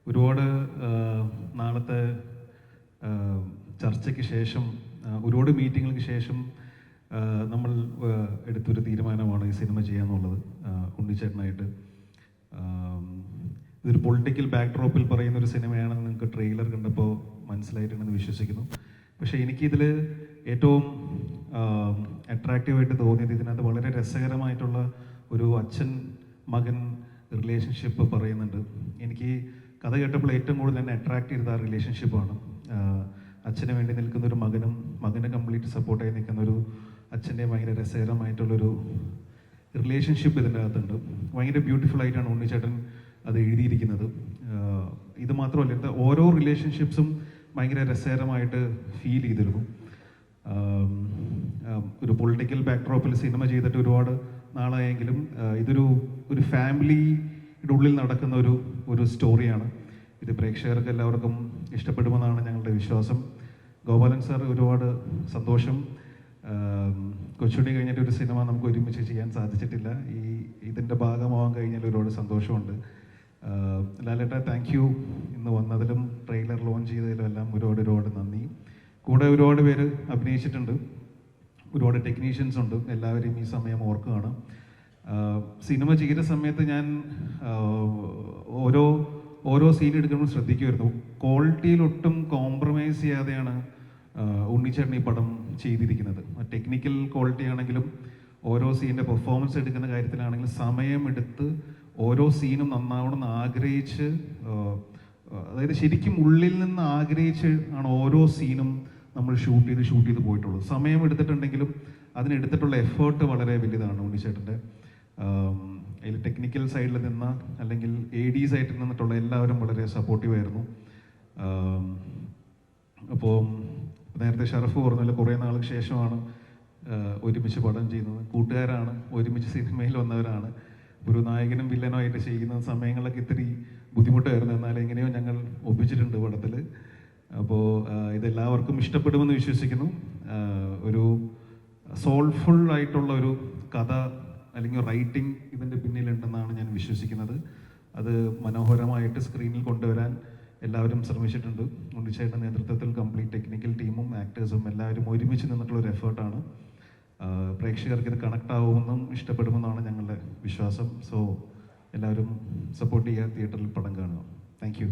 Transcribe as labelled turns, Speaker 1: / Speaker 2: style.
Speaker 1: ഒരുപാട് നാളത്തെ ചർച്ചയ്ക്ക് ശേഷം, ഒരുപാട് മീറ്റിങ്ങൾക്ക് ശേഷം നമ്മൾ എടുത്തൊരു തീരുമാനമാണ് ഈ സിനിമ ചെയ്യാന്നുള്ളത്. ഉണ്ണിച്ചേട്ടനായിട്ട് ഇതൊരു പൊളിറ്റിക്കൽ ബാക്ക്ഡ്രോപ്പിൽ പറയുന്ന ഒരു സിനിമയാണെന്ന് നിങ്ങൾക്ക് ട്രെയിലർ കണ്ടപ്പോൾ മനസ്സിലായിട്ടുണ്ടെന്ന് വിശ്വസിക്കുന്നു. പക്ഷേ എനിക്കിതിൽ ഏറ്റവും അട്രാക്റ്റീവായിട്ട് തോന്നിയത് ഇതിനകത്ത് വളരെ രസകരമായിട്ടുള്ള ഒരു അച്ഛൻ മകൻ റിലേഷൻഷിപ്പ് പറയുന്നുണ്ട്. എനിക്ക് കഥ കേട്ടപ്പോൾ ഏറ്റവും കൂടുതൽ എന്നെ അട്രാക്ട് ചെയ്തത് ആ റിലേഷൻഷിപ്പാണ്. അച്ഛന് വേണ്ടി നിൽക്കുന്ന ഒരു മകനും മകനെ കംപ്ലീറ്റ് സപ്പോർട്ടായി നിൽക്കുന്ന ഒരു അച്ഛൻ്റെ ഭയങ്കര രസകരമായിട്ടുള്ളൊരു റിലേഷൻഷിപ്പ് ഇതിൻ്റെ അകത്തുണ്ട്. ഭയങ്കര ബ്യൂട്ടിഫുൾ ആയിട്ടാണ് ഉണ്ണിച്ചേട്ടൻ അത് എഴുതിയിരിക്കുന്നത്. ഇത് മാത്രമല്ല, ഓരോ റിലേഷൻഷിപ്സും ഭയങ്കര രസകരമായിട്ട് ഫീൽ ചെയ്തിരുന്നു. ഒരു പൊളിറ്റിക്കൽ ബാക്ക്ഡ്രോപ്പിൽ സിനിമ ചെയ്തിട്ട് ഒരുപാട് നാളായെങ്കിലും ഒരു ഫാമിലിയുടെ ഉള്ളിൽ നടക്കുന്ന ഒരു സ്റ്റോറിയാണ്. ഇത് പ്രേക്ഷകർക്ക് എല്ലാവർക്കും ഇഷ്ടപ്പെടുമെന്നാണ് ഞങ്ങളുടെ വിശ്വാസം. ഗോപാലൻ സാർ, ഒരുപാട് സന്തോഷം. കൊച്ചുണ്ണി കഴിഞ്ഞിട്ട് ഒരു സിനിമ നമുക്ക് ഒരുമിച്ച് ചെയ്യാൻ സാധിച്ചിട്ടില്ല. ഇതിൻ്റെ ഭാഗമാവാൻ കഴിഞ്ഞാൽ ഒരുപാട് സന്തോഷമുണ്ട്. ലാലേട്ട, താങ്ക് യു. ഇന്ന് വന്നതിലും ട്രെയിലർ ലോഞ്ച് ചെയ്തതിലും എല്ലാം ഒരുപാട് നന്ദി. കൂടെ ഒരുപാട് പേര് അഭിനയിച്ചിട്ടുണ്ട്, ഒരുപാട് ടെക്നീഷ്യൻസ് ഉണ്ട്. എല്ലാവരെയും ഈ സമയം ഓർക്കുകയാണ്. സിനിമ ചെയ്ത സമയത്ത് ഞാൻ ഓരോ സീൻ എടുക്കുമ്പോൾ ശ്രദ്ധിക്കുമായിരുന്നു. ക്വാളിറ്റിയിലൊട്ടും കോംപ്രമൈസ് ചെയ്യാതെയാണ് ഉണ്ണിച്ചേട്ടൻ ഈ പടം ചെയ്തിരിക്കുന്നത്. ടെക്നിക്കൽ ക്വാളിറ്റി ആണെങ്കിലും ഓരോ സീനിൻ്റെ പെർഫോമൻസ് എടുക്കുന്ന കാര്യത്തിലാണെങ്കിലും സമയമെടുത്ത് ഓരോ സീനും നന്നാവണമെന്ന് ആഗ്രഹിച്ച്, അതായത് ശരിക്കും ഉള്ളിൽ നിന്ന് ആഗ്രഹിച്ച് ആണ് ഓരോ സീനും നമ്മൾ ഷൂട്ട് ചെയ്ത് പോയിട്ടുള്ളൂ. സമയം എടുത്തിട്ടുണ്ടെങ്കിലും അതിനെടുത്തിട്ടുള്ള എഫേർട്ട് വളരെ വലുതാണ് ഉണ്ണിച്ചേട്ടൻ്റെ. അതിൽ ടെക്നിക്കൽ സൈഡിൽ നിന്ന് അല്ലെങ്കിൽ ADs ആയിട്ട് നിന്നിട്ടുള്ള എല്ലാവരും വളരെ സപ്പോർട്ടീവായിരുന്നു. അപ്പോൾ നേരത്തെ ഷറഫ് പറഞ്ഞല്ലോ, കുറേ നാൾക്ക് ശേഷമാണ് ഒരുമിച്ച് പടം ചെയ്യുന്നത്. കൂട്ടുകാരാണ്, ഒരുമിച്ച് സിനിമയിൽ വന്നവരാണ്. ഒരു നായകനും വില്ലനോ ആയിട്ട് ചെയ്യുന്ന സമയങ്ങളൊക്കെ ഇത്തിരി ബുദ്ധിമുട്ടായിരുന്നു. എന്നാൽ എങ്ങനെയോ ഞങ്ങൾ ഒപ്പിച്ചിട്ടുണ്ട് പടത്തിൽ. അപ്പോൾ ഇതെല്ലാവർക്കും ഇഷ്ടപ്പെടുമെന്ന് വിശ്വസിക്കുന്നു. ഒരു സോൾഫുൾ ആയിട്ടുള്ള ഒരു കഥ അല്ലെങ്കിൽ റൈറ്റിംഗ് ഇതിൻ്റെ പിന്നിലുണ്ടെന്നാണ് ഞാൻ വിശ്വസിക്കുന്നത്. അത് മനോഹരമായിട്ട് സ്ക്രീനിൽ കൊണ്ടുവരാൻ എല്ലാവരും ശ്രമിച്ചിട്ടുണ്ട്. ഉണ്ണിച്ചേട്ടൻ്റെ നേതൃത്വത്തിൽ കംപ്ലീറ്റ് ടെക്നിക്കൽ ടീമും ആക്ടേഴ്സും എല്ലാവരും ഒരുമിച്ച് നിന്നിട്ടുള്ളൊരു എഫേർട്ടാണ്. പ്രേക്ഷകർക്ക് ഇത് കണക്ട് ആവുമെന്നും ഇഷ്ടപ്പെടുമെന്നാണ് ഞങ്ങളുടെ വിശ്വാസം. സോ എല്ലാവരും സപ്പോർട്ട് ചെയ്യുക, തിയേറ്ററിൽ പടം കാണുക. Thank you.